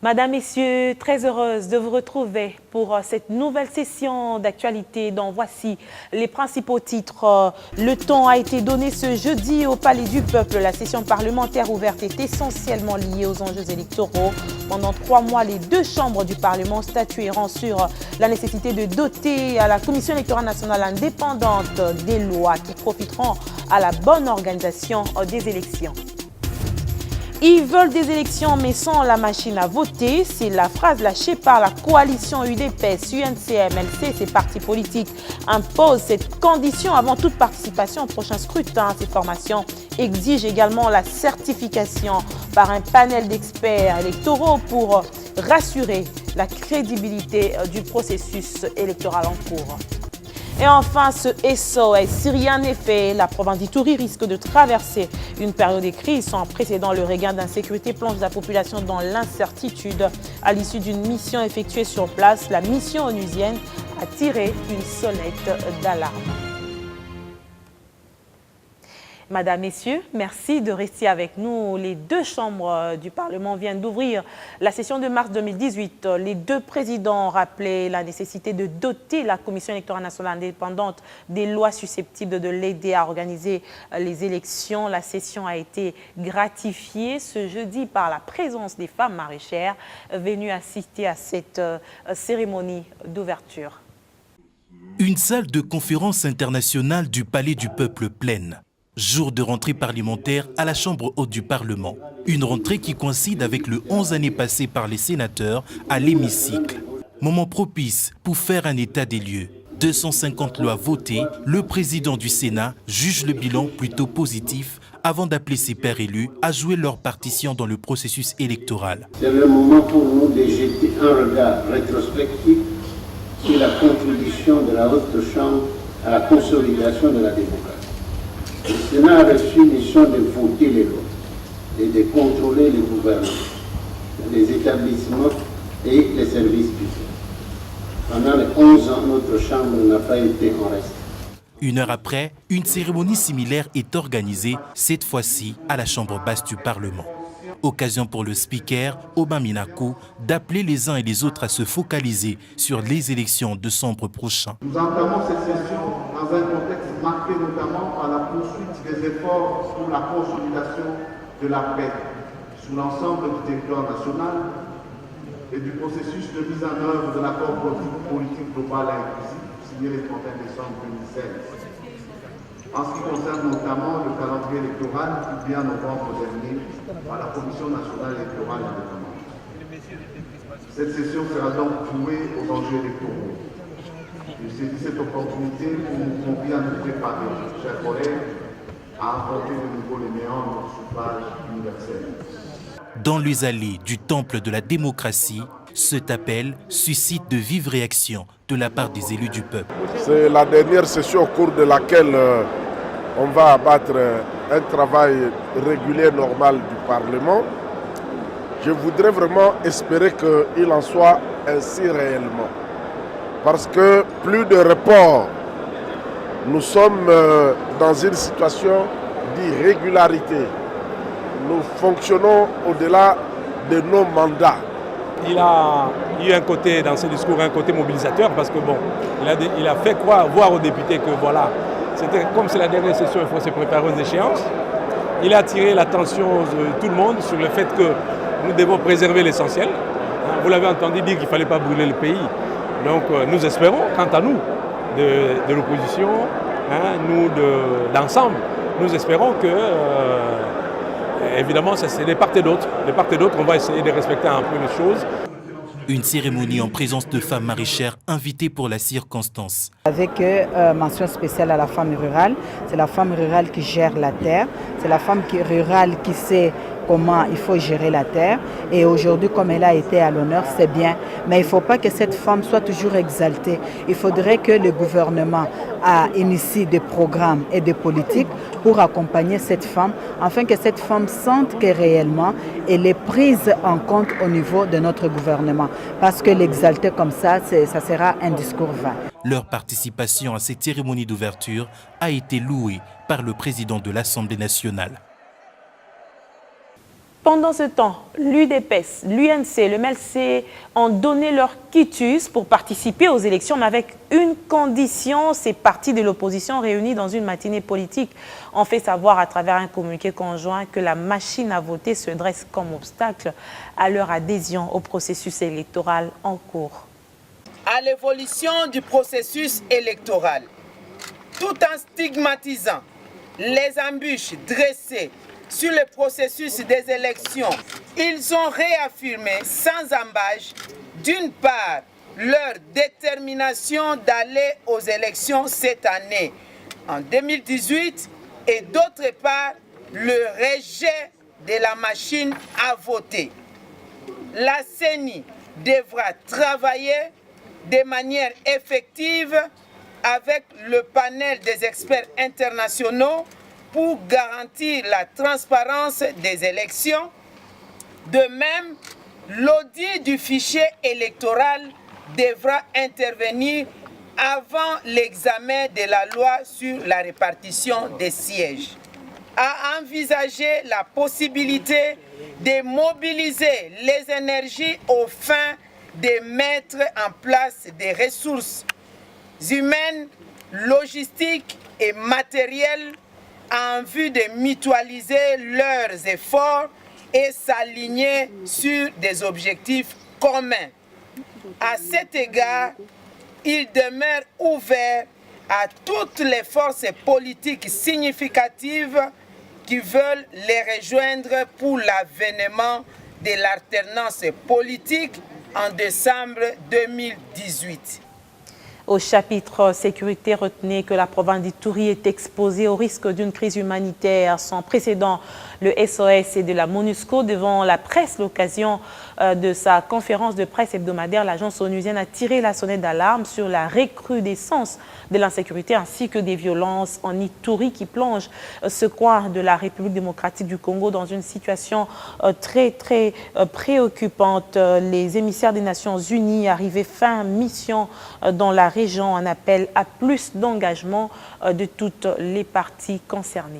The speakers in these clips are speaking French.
Madame, Messieurs, très heureuse de vous retrouver pour cette nouvelle session d'actualité dont voici les principaux titres. Le temps a été donné ce jeudi au Palais du Peuple. La session parlementaire ouverte est essentiellement liée aux enjeux électoraux. Pendant 3 mois, les 2 chambres du Parlement statueront sur la nécessité de doter à la Commission électorale nationale indépendante des lois qui profiteront à la bonne organisation des élections. Ils veulent des élections mais sans la machine à voter. C'est la phrase lâchée par la coalition UDPS, UNC, MLC. Ces partis politiques imposent cette condition avant toute participation au prochain scrutin. Ces formations exigent également la certification par un panel d'experts électoraux pour rassurer la crédibilité du processus électoral en cours. Et enfin, ce SOS, si rien n'est fait, la province d'Ituri risque de traverser une période de crise sans précédent. Le regain d'insécurité plonge la population dans l'incertitude. À l'issue d'une mission effectuée sur place, la mission onusienne a tiré une sonnette d'alarme. Madame, Messieurs, merci de rester avec nous. Les 2 chambres du Parlement viennent d'ouvrir la session de mars 2018. Les 2 présidents ont rappelé la nécessité de doter la Commission électorale nationale indépendante des lois susceptibles de l'aider à organiser les élections. La session a été gratifiée ce jeudi par la présence des femmes maraîchères venues assister à cette cérémonie d'ouverture. Une salle de conférence internationale du Palais du Peuple pleine. Jour de rentrée parlementaire à la Chambre haute du Parlement. Une rentrée qui coïncide avec le 11 années passées par les sénateurs à l'hémicycle. Moment propice pour faire un état des lieux. 250 lois votées, le président du Sénat juge le bilan plutôt positif avant d'appeler ses pairs élus à jouer leur partition dans le processus électoral. C'est le moment pour nous de jeter un regard rétrospectif sur la contribution de la Haute Chambre à la consolidation de la démocratie. Le Sénat a reçu une mission de voter les lois et de contrôler les gouvernements, les établissements et les services publics. Pendant les 11 ans, notre Chambre n'a pas été en reste. Une heure après, une cérémonie similaire est organisée, cette fois-ci à la Chambre basse du Parlement. Occasion pour le speaker, Oba Minaku, d'appeler les uns et les autres à se focaliser sur les élections de décembre prochain. Nous entamons cette session dans un contexte marqué notamment par la poursuite des efforts pour la consolidation de la paix sur l'ensemble du territoire national et du processus de mise en œuvre de l'accord politique global et inclusif signé le 31 décembre 2016. En ce qui concerne notamment le calendrier électoral publié en novembre dernier par la Commission nationale électorale indépendante. Cette session sera donc vouée aux enjeux électoraux. Je saisis cette opportunité pour nous convier à nous préparer, chers collègues, à affronter de nouveau les méandres du suffrage universel. Dans les allées du temple de la démocratie, cet appel suscite de vives réactions de la part des élus du peuple. C'est la dernière session au cours de laquelle on va abattre un travail régulier, normal du Parlement. Je voudrais vraiment espérer qu'il en soit ainsi réellement. Parce que plus de reports, nous sommes dans une situation d'irrégularité. Nous fonctionnons au-delà de nos mandats. Il a eu un côté, dans ce discours, un côté mobilisateur parce que bon, il a fait voir aux députés que voilà, c'était comme c'est la dernière session, il faut se préparer aux échéances. Il a attiré l'attention de tout le monde sur le fait que nous devons préserver l'essentiel. Vous l'avez entendu dire qu'il ne fallait pas brûler le pays. Donc nous espérons, quant à nous, de l'opposition, nous d'ensemble, nous espérons que, évidemment, c'est des part et d'autre. De part et d'autre, on va essayer de respecter un peu les choses. Une cérémonie en présence de femmes maraîchères invitées pour la circonstance. Avec mention spéciale à la femme rurale. C'est la femme rurale qui gère la terre. C'est la femme rurale qui sait comment il faut gérer la terre. Et aujourd'hui, comme elle a été à l'honneur, c'est bien. Mais il ne faut pas que cette femme soit toujours exaltée. Il faudrait que le gouvernement initie des programmes et des politiques pour accompagner cette femme, afin que cette femme sente que réellement elle est prise en compte au niveau de notre gouvernement. Parce que l'exalter comme ça sera un discours vain. Leur participation à cette cérémonie d'ouverture a été louée par le président de l'Assemblée nationale. Pendant ce temps, l'UDPS, l'UNC, le MLC ont donné leur quitus pour participer aux élections, mais avec une condition. Ces partis de l'opposition réunis dans une matinée politique ont fait savoir à travers un communiqué conjoint que la machine à voter se dresse comme obstacle à leur adhésion au processus électoral en cours. À l'évolution du processus électoral, tout en stigmatisant les embûches dressées sur le processus des élections, ils ont réaffirmé sans ambages, d'une part, leur détermination d'aller aux élections cette année, en 2018, et d'autre part, le rejet de la machine à voter. La CENI devra travailler de manière effective avec le panel des experts internationaux pour garantir la transparence des élections. De même, l'audit du fichier électoral devra intervenir avant l'examen de la loi sur la répartition des sièges. À envisager la possibilité de mobiliser les énergies aux fins de mettre en place des ressources humaines, logistiques et matérielles en vue de mutualiser leurs efforts et s'aligner sur des objectifs communs. À cet égard, il demeure ouvert à toutes les forces politiques significatives qui veulent les rejoindre pour l'avènement de l'alternance politique en décembre 2018. Au chapitre sécurité, retenez que la province d'Ituri est exposée au risque d'une crise humanitaire sans précédent. Le SOS et de la MONUSCO devant la presse, l'occasion de sa conférence de presse hebdomadaire, l'agence onusienne a tiré la sonnette d'alarme sur la recrudescence de l'insécurité ainsi que des violences en Ituri qui plongent ce coin de la République démocratique du Congo dans une situation très préoccupante. Les émissaires des Nations Unies arrivés fin mission dans la région en appellent à plus d'engagement de toutes les parties concernées.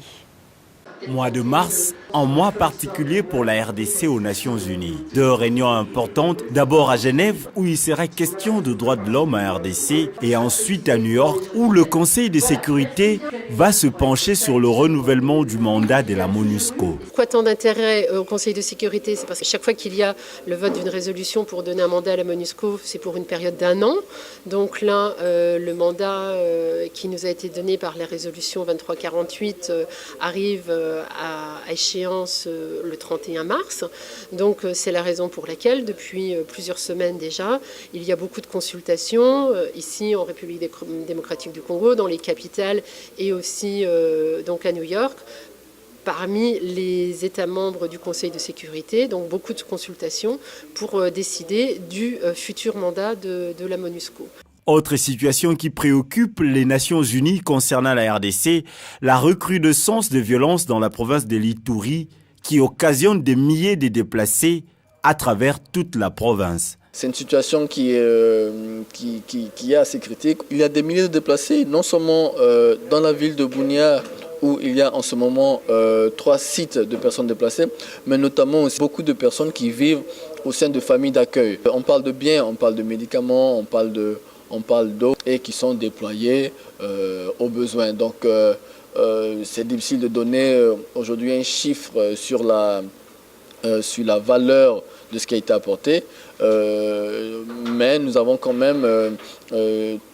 Mois de mars, un mois particulier pour la RDC aux Nations Unies. 2 réunions importantes, d'abord à Genève où il sera question de droits de l'homme à RDC et ensuite à New York où le Conseil de sécurité va se pencher sur le renouvellement du mandat de la MONUSCO. Pourquoi tant d'intérêt au Conseil de sécurité? C'est parce que chaque fois qu'il y a le vote d'une résolution pour donner un mandat à la MONUSCO, c'est pour une période d'1 an. Donc là, le mandat qui nous a été donné par la résolution 2348 arrive à échéance le 31 mars. Donc c'est la raison pour laquelle, depuis plusieurs semaines déjà, il y a beaucoup de consultations ici en République démocratique du Congo, dans les capitales et aussi donc à New York, parmi les États membres du Conseil de sécurité, donc beaucoup de consultations pour décider du futur mandat de la MONUSCO. Autre situation qui préoccupe les Nations Unies concernant la RDC, la recrudescence de violences dans la province de l'Ituri qui occasionne des milliers de déplacés à travers toute la province. C'est une situation qui est assez critique. Il y a des milliers de déplacés, non seulement dans la ville de Bunia, où il y a en ce moment 3 sites de personnes déplacées, mais notamment aussi beaucoup de personnes qui vivent au sein de familles d'accueil. On parle de biens, on parle de médicaments, on parle d'eau et qui sont déployés aux besoins. Donc c'est difficile de donner aujourd'hui un chiffre sur la valeur de ce qui a été apporté, mais nous avons quand même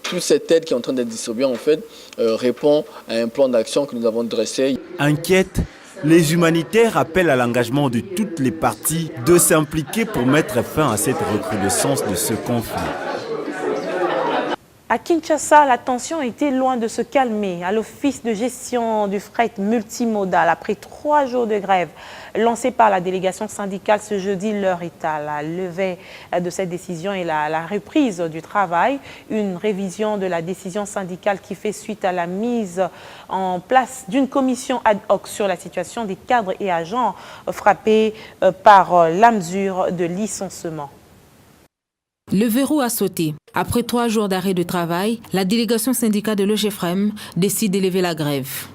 toute cette aide qui est en train d'être distribuée en fait répond à un plan d'action que nous avons dressé. Inquiète, les humanitaires appellent à l'engagement de toutes les parties de s'impliquer pour mettre fin à cette recrudescence de ce conflit. À Kinshasa, la tension était loin de se calmer. À l'Office de gestion du fret multimodal, après 3 jours de grève lancée par la délégation syndicale ce jeudi, l'heure est à la levée de cette décision et la reprise du travail. Une révision de la décision syndicale qui fait suite à la mise en place d'une commission ad hoc sur la situation des cadres et agents frappés par la mesure de licenciement. Le verrou a sauté. Après 3 jours d'arrêt de travail, la délégation syndicale de l'OGEFREM décide d'élever la grève.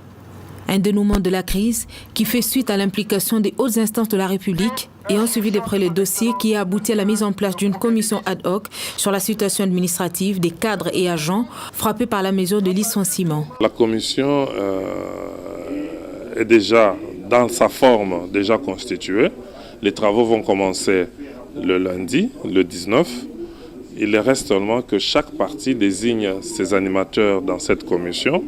Un dénouement de la crise qui fait suite à l'implication des hautes instances de la République et ont suivi de près le dossier qui a abouti à la mise en place d'une commission ad hoc sur la situation administrative des cadres et agents frappés par la mesure de licenciement. La commission est déjà dans sa forme déjà constituée. Les travaux vont commencer le lundi, le 19. Il reste seulement que chaque partie désigne ses animateurs dans cette commission.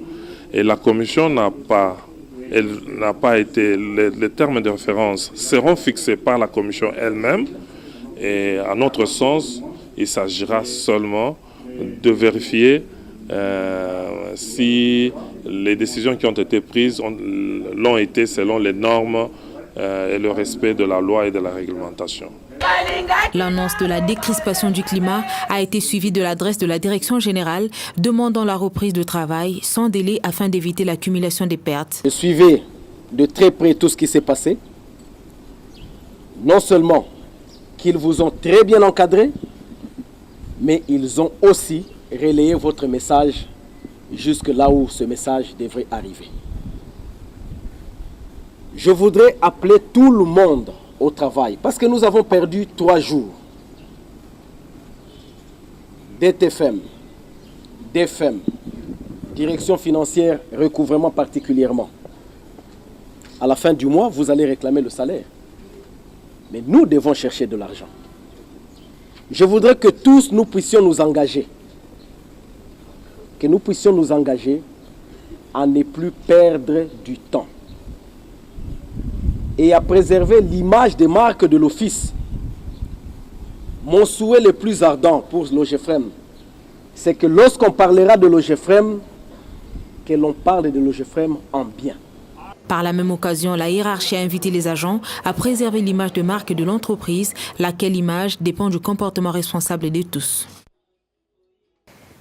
Et la commission n'a pas été... Les termes de référence seront fixés par la commission elle-même. Et à notre sens, il s'agira seulement de vérifier si les décisions qui ont été prises l'ont été selon les normes et le respect de la loi et de la réglementation. L'annonce de la décrispation du climat a été suivie de l'adresse de la direction générale demandant la reprise de travail sans délai afin d'éviter l'accumulation des pertes. Je suivais de très près tout ce qui s'est passé. Non seulement qu'ils vous ont très bien encadré, mais ils ont aussi relayé votre message jusque là où ce message devrait arriver. Je voudrais appeler tout le monde au travail, parce que nous avons perdu 3 jours. DTFM, DFM, direction financière, recouvrement particulièrement. À la fin du mois, vous allez réclamer le salaire. Mais nous devons chercher de l'argent. Je voudrais que tous nous puissions nous engager. Que nous puissions nous engager à ne plus perdre du temps. Et à préserver l'image des marques de l'Office. Mon souhait le plus ardent pour l'OGEFREM, c'est que lorsqu'on parlera de l'OGEFREM, que l'on parle de l'OGEFREM en bien. Par la même occasion, la hiérarchie a invité les agents à préserver l'image de marque de l'entreprise, laquelle image dépend du comportement responsable de tous.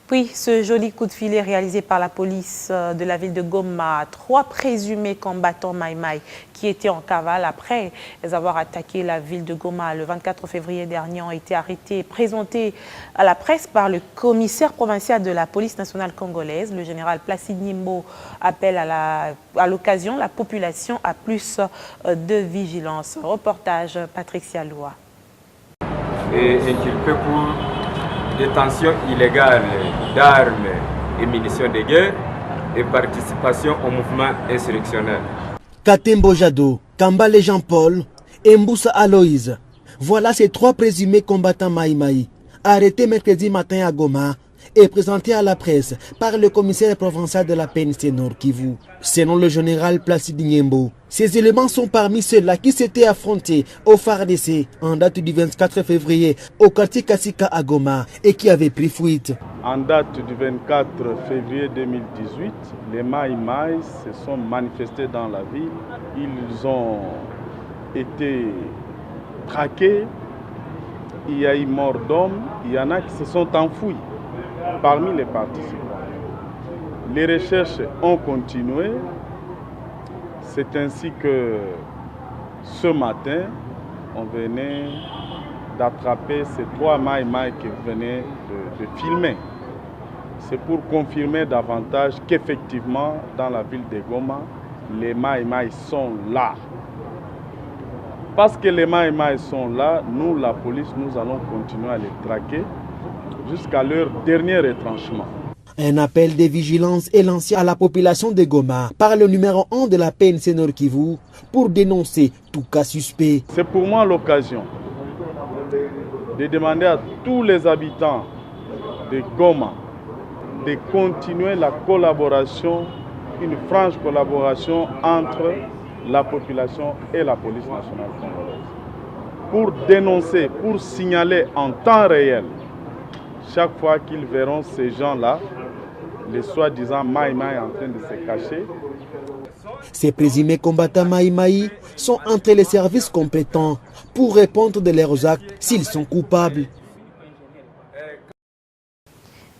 Puis, ce joli coup de filet réalisé par la police de la ville de Goma, 3 présumés combattants Maï-Maï qui étaient en cavale après avoir attaqué la ville de Goma le 24 février dernier ont été arrêtés et présentés à la presse par le commissaire provincial de la police nationale congolaise. Le général Placide Nyimbo appelle à l'occasion la population à plus de vigilance. Reportage Patricia Loua. Et inculpé pour détention illégale d'armes et munitions de guerre et participation au mouvement insurrectionnel. Katembo Jado, Kambale Jean-Paul et Mboussa Aloïse. Voilà ces 3 présumés combattants Maï-Maï, arrêtés mercredi matin à Goma et présentés à la presse par le commissaire provincial de la PNC Nord Kivu. Selon le général Placide Nyimbo, ces éléments sont parmi ceux-là qui s'étaient affrontés au FARDC en date du 24 février au quartier Kassika à Goma et qui avaient pris fuite. En date du 24 février 2018, les Maï-Maï se sont manifestés dans la ville. Ils ont été traqués. Il y a eu mort d'hommes. Il y en a qui se sont enfouis parmi les participants. Les recherches ont continué. C'est ainsi que ce matin, on venait d'attraper ces 3 Maï-Maï qui venaient de filmer. C'est pour confirmer davantage qu'effectivement, dans la ville de Goma, les Maï-Maï sont là. Parce que les Maï-Maï sont là, nous, la police, nous allons continuer à les traquer jusqu'à leur dernier retranchement. Un appel de vigilance est lancé à la population de Goma par le numéro 1 de la PNC Nord Kivu pour dénoncer tout cas suspect. C'est pour moi l'occasion de demander à tous les habitants de Goma de continuer la collaboration, une franche collaboration entre la population et la police nationale congolaise. Pour dénoncer, pour signaler en temps réel chaque fois qu'ils verront ces gens-là, les soi-disant Maïmaï en train de se cacher. Ces présumés combattants Maïmaï sont entre les services compétents pour répondre de leurs actes s'ils sont coupables.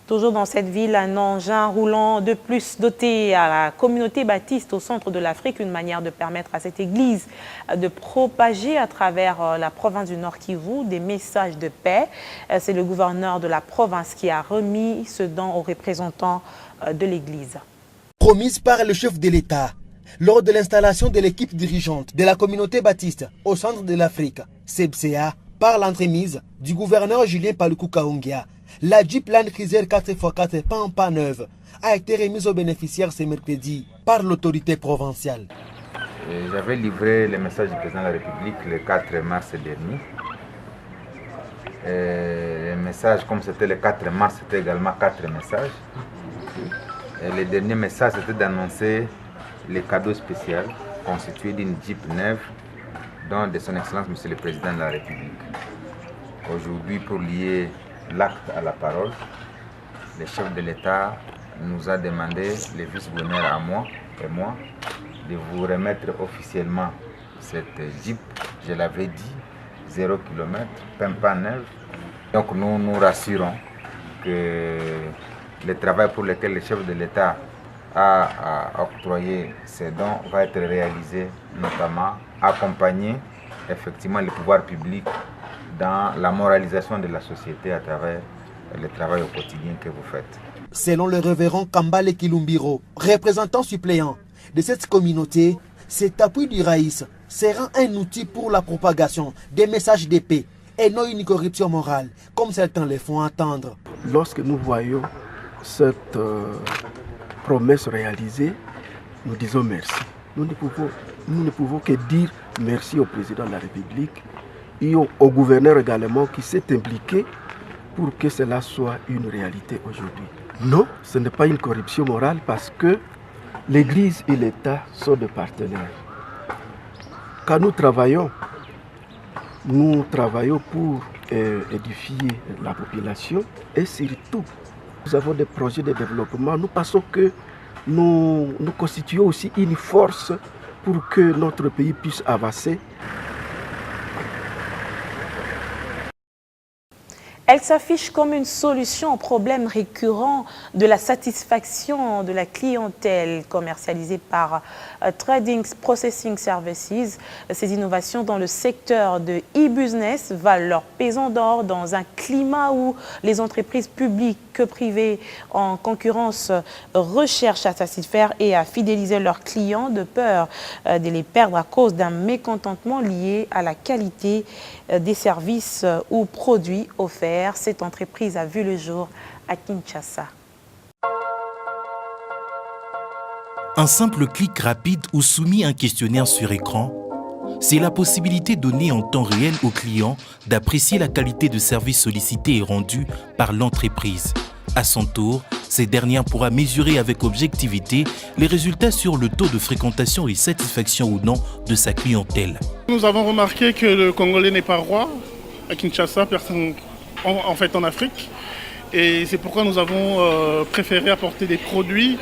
Toujours dans cette ville, un engin roulant de plus doté à la communauté baptiste au centre de l'Afrique, une manière de permettre à cette église de propager à travers la province du Nord Kivu des messages de paix. C'est le gouverneur de la province qui a remis ce don aux représentants de l'église. Promise par le chef de l'État lors de l'installation de l'équipe dirigeante de la communauté baptiste au centre de l'Afrique, CEBCA, par l'entremise du gouverneur Julien Paluku Kaongia. La Jeep Land Cruiser 4x4 Pampa neuve a été remise aux bénéficiaires ce mercredi par l'autorité provinciale. J'avais livré le message du président de la République le 4 mars dernier. Le message, comme c'était le 4 mars, c'était également 4 messages. Et le dernier message, c'était d'annoncer les cadeaux spéciaux constitués d'une Jeep neuve, dont de son Excellence Monsieur le Président de la République. Aujourd'hui, pour lier l'acte à la parole, le chef de l'État nous a demandé, le vice-gouverneur à moi et moi, de vous remettre officiellement cette Jeep. Je l'avais dit, 0 km, Pampa neuve. Donc nous nous rassurons que le travail pour lequel le chef de l'État a octroyé ces dons va être réalisé, notamment accompagner effectivement les pouvoirs publics dans la moralisation de la société à travers le travail au quotidien que vous faites. Selon le révérend Kambale Kilumbiro, représentant suppléant de cette communauté, cet appui du Raïs sera un outil pour la propagation des messages de paix et non une corruption morale, comme certains les font entendre. Lorsque nous voyons cette promesse réalisée, nous disons merci. Nous ne pouvons que dire merci au président de la République et au gouverneur également qui s'est impliqué pour que cela soit une réalité aujourd'hui. Non, ce n'est pas une corruption morale parce que l'Église et l'État sont des partenaires. Quand nous travaillons pour édifier la population et surtout, nous avons des projets de développement. Nous pensons que nous constituons aussi une force pour que notre pays puisse avancer. Elle s'affiche comme une solution au problème récurrent de la satisfaction de la clientèle commercialisée par Trading Processing Services. Ces innovations dans le secteur de e-business valent leur pesant d'or dans un climat où les entreprises publiques que privées en concurrence recherchent à satisfaire et à fidéliser leurs clients de peur de les perdre à cause d'un mécontentement lié à la qualité des services ou produits offerts. Cette entreprise a vu le jour à Kinshasa. Un simple clic rapide ou soumis à un questionnaire sur écran, c'est la possibilité donnée en temps réel aux clients d'apprécier la qualité de service sollicité et rendu par l'entreprise. À son tour, cette dernière pourra mesurer avec objectivité les résultats sur le taux de fréquentation et satisfaction ou non de sa clientèle. Nous avons remarqué que le Congolais n'est pas roi à Kinshasa, en fait en Afrique. Et c'est pourquoi nous avons préféré apporter des produits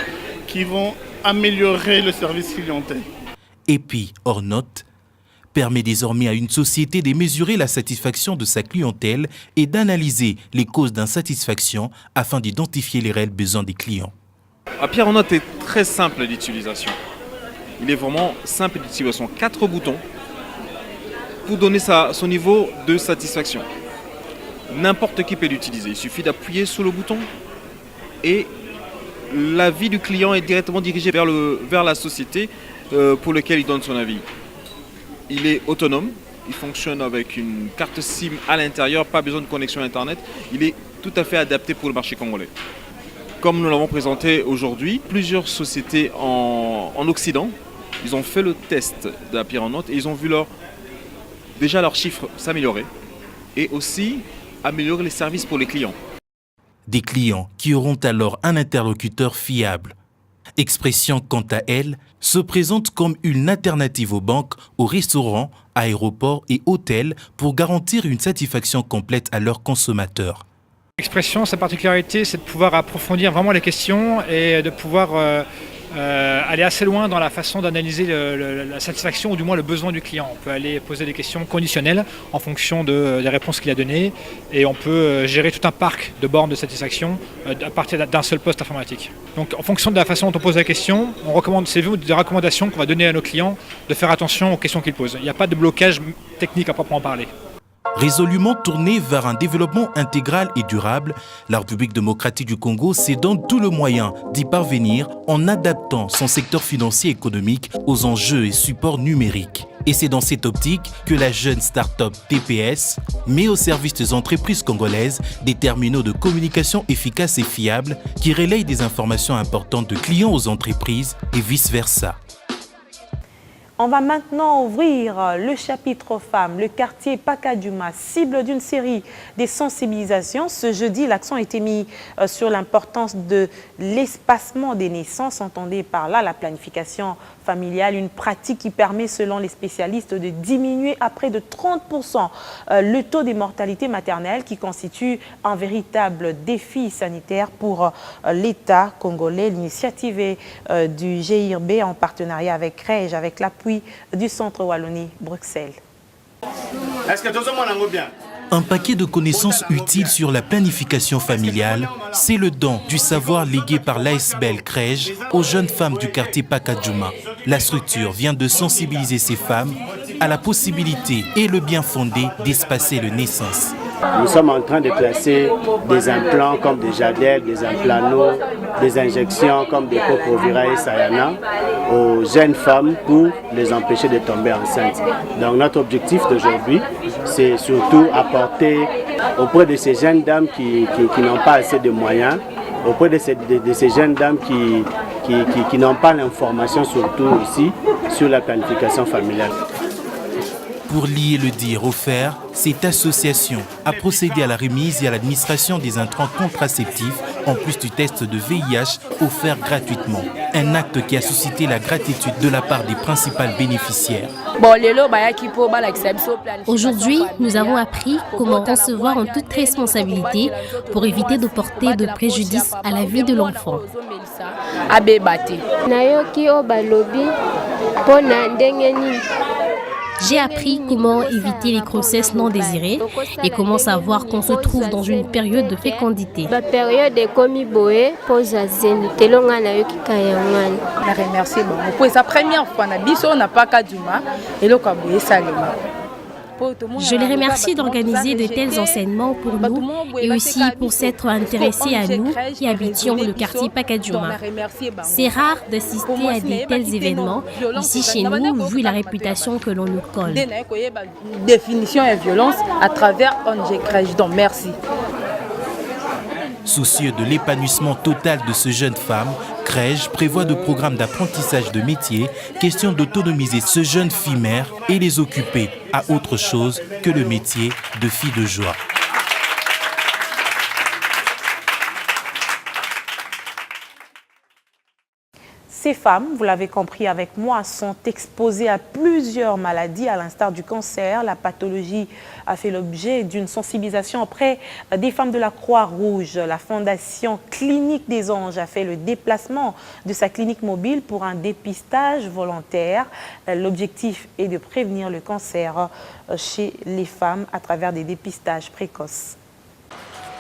qui vont améliorer le service clientèle. EPI hors note permet désormais à une société de mesurer la satisfaction de sa clientèle et d'analyser les causes d'insatisfaction afin d'identifier les réels besoins des clients. EPI hors note est très simple d'utilisation. Il est vraiment simple d'utilisation. 4 boutons pour donner son niveau de satisfaction. N'importe qui peut l'utiliser. Il suffit d'appuyer sur le bouton et l'avis du client est directement dirigé vers la société pour laquelle il donne son avis. Il est autonome, il fonctionne avec une carte SIM à l'intérieur, pas besoin de connexion Internet. Il est tout à fait adapté pour le marché congolais. Comme nous l'avons présenté aujourd'hui, plusieurs sociétés en Occident, ils ont fait le test de EPI hors note et ils ont vu déjà leurs chiffres s'améliorer et aussi améliorer les services pour les clients. Des clients qui auront alors un interlocuteur fiable. Expression, quant à elle, se présente comme une alternative aux banques, aux restaurants, aéroports et hôtels pour garantir une satisfaction complète à leurs consommateurs. L'expression, sa particularité, c'est de pouvoir approfondir vraiment les questions et de pouvoir aller assez loin dans la façon d'analyser la satisfaction ou du moins le besoin du client. On peut aller poser des questions conditionnelles en fonction des réponses qu'il a données et on peut gérer tout un parc de bornes de satisfaction à partir d'un seul poste informatique. Donc en fonction de la façon dont on pose la question, on recommande, c'est des recommandations qu'on va donner à nos clients de faire attention aux questions qu'ils posent. Il n'y a pas de blocage technique à proprement parler. Résolument tournée vers un développement intégral et durable, la République démocratique du Congo s'est donné tout le moyen d'y parvenir en adaptant son secteur financier et économique aux enjeux et supports numériques. Et c'est dans cette optique que la jeune start-up TPS met au service des entreprises congolaises des terminaux de communication efficaces et fiables qui relayent des informations importantes de clients aux entreprises et vice-versa. On va maintenant ouvrir le chapitre femmes. Le quartier Pakadjuma, cible d'une série de sensibilisations. Ce jeudi, l'accent a été mis sur l'importance de l'espacement des naissances. Entendez par là la planification familiale, une pratique qui permet, selon les spécialistes, de diminuer à près de 30% le taux de mortalité maternelle qui constitue un véritable défi sanitaire pour l'État congolais. L'initiative est du GIRB en partenariat avec CREJ, avec l'appui du Centre Wallonie-Bruxelles. Est-ce que tout le monde est bien? Un paquet de connaissances utiles sur la planification familiale, c'est le don du savoir légué par l'ASBL CREJ aux jeunes femmes du quartier Pakadjuma. La structure vient de sensibiliser ces femmes à la possibilité et le bien fondé d'espacer les naissances. Nous sommes en train de placer des implants comme des Jadel, des implants, des injections comme des Coprovira et Sayana aux jeunes femmes pour les empêcher de tomber enceintes. Donc notre objectif d'aujourd'hui, c'est surtout apporter auprès de ces jeunes dames qui n'ont pas assez de moyens, auprès de ces jeunes dames qui n'ont pas l'information surtout aussi sur la planification familiale. Pour lier le dire au faire, cette association a procédé à la remise et à l'administration des intrants contraceptifs en plus du test de VIH offert gratuitement. Un acte qui a suscité la gratitude de la part des principales bénéficiaires. Aujourd'hui, nous avons appris comment concevoir en toute responsabilité pour éviter de porter de préjudice à la vie de l'enfant. J'ai appris comment éviter les grossesses non désirées et comment savoir qu'on se trouve dans une période de fécondité. Je les remercie d'organiser de tels enseignements pour nous et aussi pour s'être intéressés à nous qui habitions le quartier Pakadjuma. C'est rare d'assister à de tels événements ici chez nous, vu la réputation que l'on nous colle. Définition et violence à travers ONG CREJ. Donc merci. Soucieux de l'épanouissement total de ce jeune femme, CREJ prévoit de programmes d'apprentissage de métiers, question d'autonomiser ce jeune fille-mère et les occuper à autre chose que le métier de fille de joie. Ces femmes, vous l'avez compris avec moi, sont exposées à plusieurs maladies, à l'instar du cancer. La pathologie a fait l'objet d'une sensibilisation auprès des femmes de la Croix-Rouge. La Fondation Clinique des Anges a fait le déplacement de sa clinique mobile pour un dépistage volontaire. L'objectif est de prévenir le cancer chez les femmes à travers des dépistages précoces.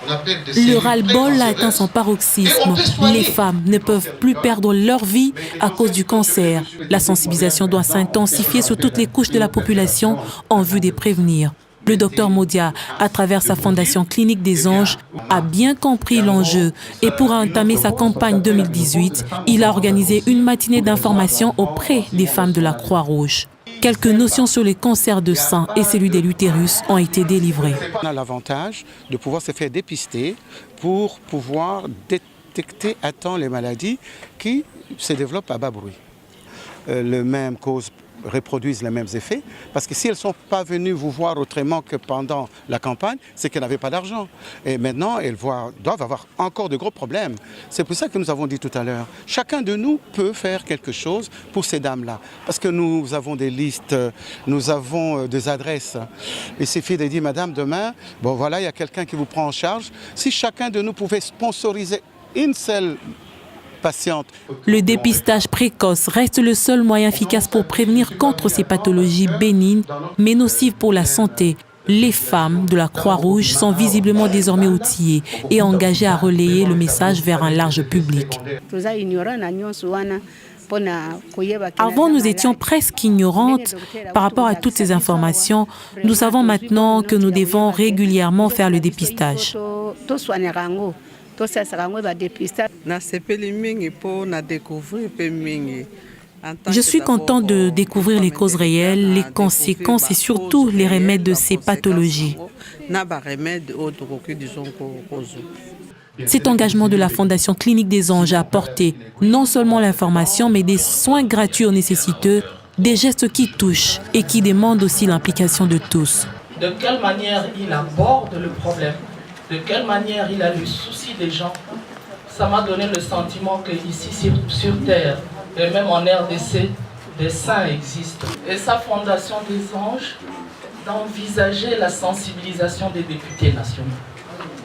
Le ras-le-bol a atteint son paroxysme. Les femmes ne peuvent plus perdre leur vie à cause du cancer. La sensibilisation doit s'intensifier sur toutes les couches de la population en vue de les prévenir. Le docteur Modia, à travers sa Fondation Clinique des Anges, a bien compris l'enjeu et pour entamer sa campagne 2018, il a organisé une matinée d'information auprès des femmes de la Croix-Rouge. Quelques notions sur les cancers de sein et celui de l'utérus ont été délivrées. On a l'avantage de pouvoir se faire dépister pour pouvoir détecter à temps les maladies qui se développent à bas bruit. Les mêmes causes reproduisent les mêmes effets. Parce que si elles ne sont pas venues vous voir autrement que pendant la campagne, c'est qu'elles n'avaient pas d'argent. Et maintenant, elles doivent avoir encore de gros problèmes. C'est pour ça que nous avons dit tout à l'heure, chacun de nous peut faire quelque chose pour ces dames-là. Parce que nous avons des listes, nous avons des adresses. Il suffit de dire, madame, demain, bon voilà, il y a quelqu'un qui vous prend en charge. Si chacun de nous pouvait sponsoriser une seule patiente. Le dépistage précoce reste le seul moyen efficace pour prévenir contre ces pathologies bénignes mais nocives pour la santé. Les femmes de la Croix-Rouge sont visiblement désormais outillées et engagées à relayer le message vers un large public. Avant, nous étions presque ignorantes par rapport à toutes ces informations. Nous savons maintenant que nous devons régulièrement faire le dépistage. Je suis content de découvrir les causes réelles, les conséquences et surtout les remèdes de ces pathologies. Cet engagement de la Fondation Clinique des Anges a apporté non seulement l'information, mais des soins gratuits aux nécessiteux, des gestes qui touchent et qui demandent aussi l'implication de tous. De quelle manière il aborde le problème, de quelle manière il a le souci des gens, ça m'a donné le sentiment qu'ici sur Terre, et même en RDC, des saints existent. Et sa Fondation des Anges d'envisager la sensibilisation des députés nationaux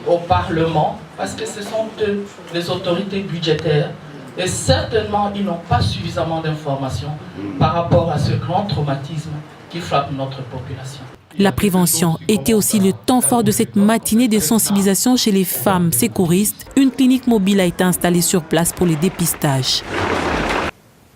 au Parlement, parce que ce sont eux les autorités budgétaires, et certainement ils n'ont pas suffisamment d'informations par rapport à ce grand traumatisme qui frappe notre population. La prévention était aussi le temps fort de cette matinée de sensibilisation chez les femmes secouristes. Une clinique mobile a été installée sur place pour les dépistages.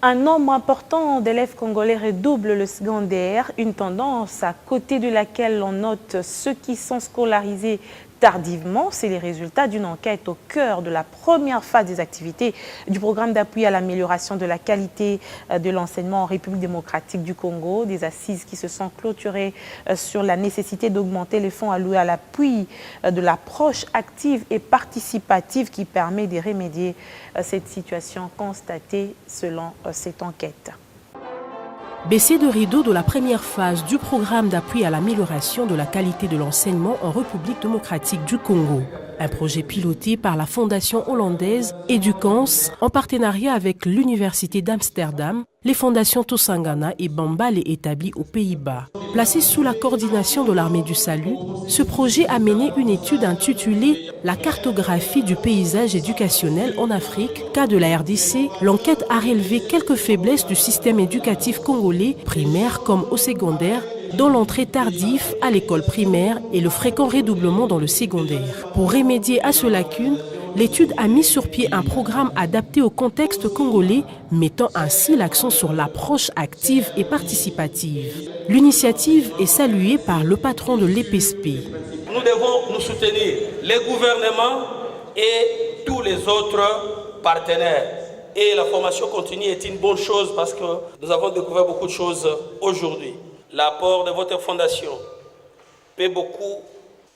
Un nombre important d'élèves congolais redouble le secondaire, une tendance à côté de laquelle on note ceux qui sont scolarisés tardivement. C'est les résultats d'une enquête au cœur de la première phase des activités du programme d'appui à l'amélioration de la qualité de l'enseignement en République démocratique du Congo. Des assises qui se sont clôturées sur la nécessité d'augmenter les fonds alloués à l'appui de l'approche active et participative qui permet de remédier à cette situation constatée selon cette enquête. Baisser de rideau de la première phase du programme d'appui à l'amélioration de la qualité de l'enseignement en République démocratique du Congo. Un projet piloté par la fondation hollandaise Educans en partenariat avec l'Université d'Amsterdam, les fondations Tosangana et Bambale établies aux Pays-Bas. Placé sous la coordination de l'Armée du Salut, ce projet a mené une étude intitulée « La cartographie du paysage éducationnel en Afrique », cas de la RDC. L'enquête a relevé quelques faiblesses du système éducatif congolais, primaire comme au secondaire, dont l'entrée tardive à l'école primaire et le fréquent redoublement dans le secondaire. Pour remédier à ces lacunes, l'étude a mis sur pied un programme adapté au contexte congolais, mettant ainsi l'accent sur l'approche active et participative. L'initiative est saluée par le patron de l'EPSP. Nous devons nous soutenir, les gouvernements et tous les autres partenaires. Et la formation continue est une bonne chose parce que nous avons découvert beaucoup de choses aujourd'hui. L'apport de votre fondation peut beaucoup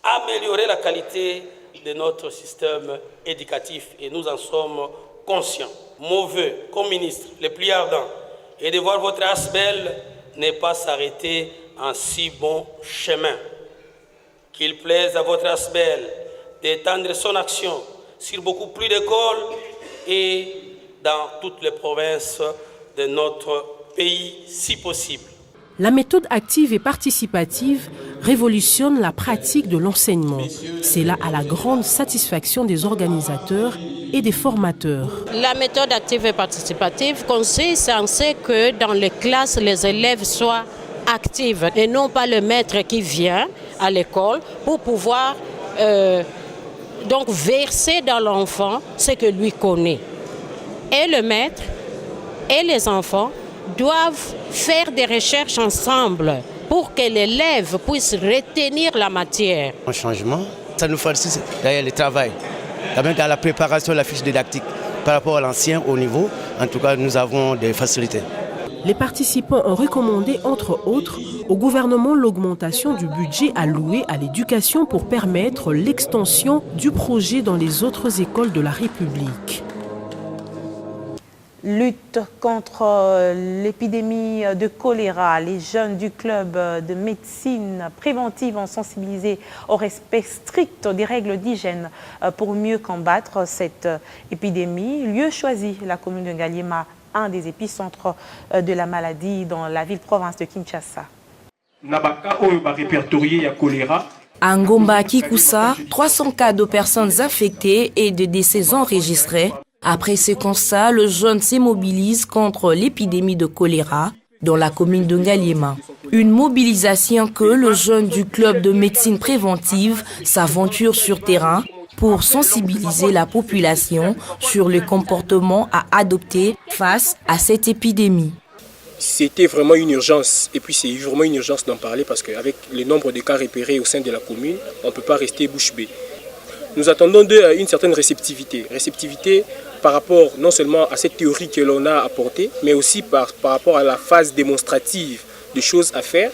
améliorer la qualité de notre système éducatif et nous en sommes conscients. Mon vœu, comme ministre, le plus ardent, est de voir votre ASBEL ne pas s'arrêter en si bon chemin. Qu'il plaise à votre ASBEL d'étendre son action sur beaucoup plus d'écoles et dans toutes les provinces de notre pays, si possible. La méthode active et participative révolutionne la pratique de l'enseignement. C'est là à la grande satisfaction des organisateurs et des formateurs. La méthode active et participative consiste en ce que dans les classes, les élèves soient actifs et non pas le maître qui vient à l'école pour pouvoir donc verser dans l'enfant ce que lui connaît. Et le maître et les enfants doivent faire des recherches ensemble pour que l'élève puisse retenir la matière. Un changement, ça nous facilite d'ailleurs le travail, même dans la préparation de la fiche didactique. Par rapport à l'ancien haut niveau, en tout cas, nous avons des facilités. Les participants ont recommandé, entre autres, au gouvernement l'augmentation du budget alloué à l'éducation pour permettre l'extension du projet dans les autres écoles de la République. Lutte contre l'épidémie de choléra. Les jeunes du club de médecine préventive ont sensibilisé au respect strict des règles d'hygiène pour mieux combattre cette épidémie. Lieu choisi, la commune de Ngaliema, un des épicentres de la maladie dans la ville-province de Kinshasa. À Ngomba Kikusa, 300 cas de personnes infectées et de décès enregistrés. Après ce constat, le jeune se mobilise contre l'épidémie de choléra dans la commune de Ngaliema. Une mobilisation que le jeune du club de médecine préventive s'aventure sur terrain pour sensibiliser la population sur le comportement à adopter face à cette épidémie. C'était vraiment une urgence, et puis c'est vraiment une urgence d'en parler parce qu'avec le nombre de cas repérés au sein de la commune, on ne peut pas rester bouche bée. Nous attendons d'eux une certaine réceptivité par rapport non seulement à cette théorie que l'on a apportée, mais aussi par rapport à la phase démonstrative de choses à faire,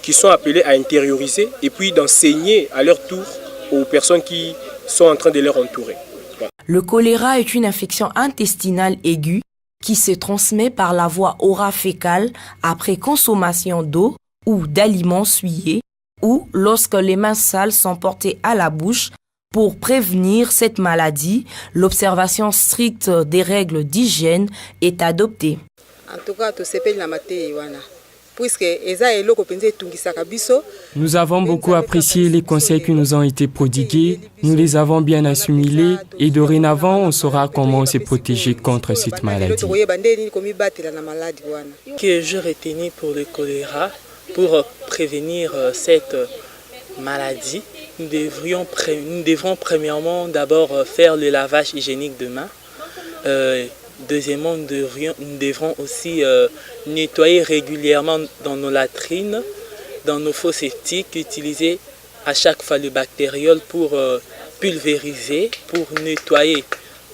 qui sont appelées à intérioriser et puis d'enseigner à leur tour aux personnes qui sont en train de leur entourer. Voilà. Le choléra est une infection intestinale aiguë qui se transmet par la voie orale-fécale après consommation d'eau ou d'aliments souillés ou lorsque les mains sales sont portées à la bouche. Pour prévenir cette maladie, l'observation stricte des règles d'hygiène est adoptée. En tout cas, nous avons beaucoup apprécié les conseils qui nous ont été prodigués. Nous les avons bien assimilés et dorénavant, on saura comment se protéger contre cette maladie. Que je retenais pour le choléra, pour prévenir cette maladie, nous devrons premièrement d'abord faire le lavage hygiénique de mains. Deuxièmement, nous devrons aussi nettoyer régulièrement dans nos latrines, dans nos fosses septiques, utiliser à chaque fois le bactériole pour pulvériser, pour nettoyer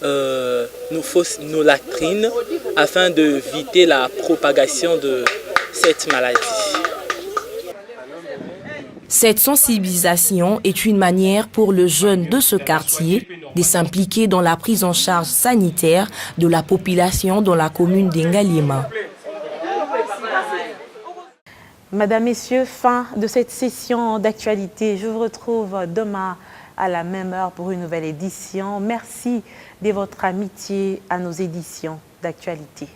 nos latrines afin d'éviter la propagation de cette maladie. Cette sensibilisation est une manière pour le jeune de ce quartier de s'impliquer dans la prise en charge sanitaire de la population dans la commune d'Ngaliema. Madame, Messieurs, fin de cette session d'actualité. Je vous retrouve demain à la même heure pour une nouvelle édition. Merci de votre amitié à nos éditions d'actualité.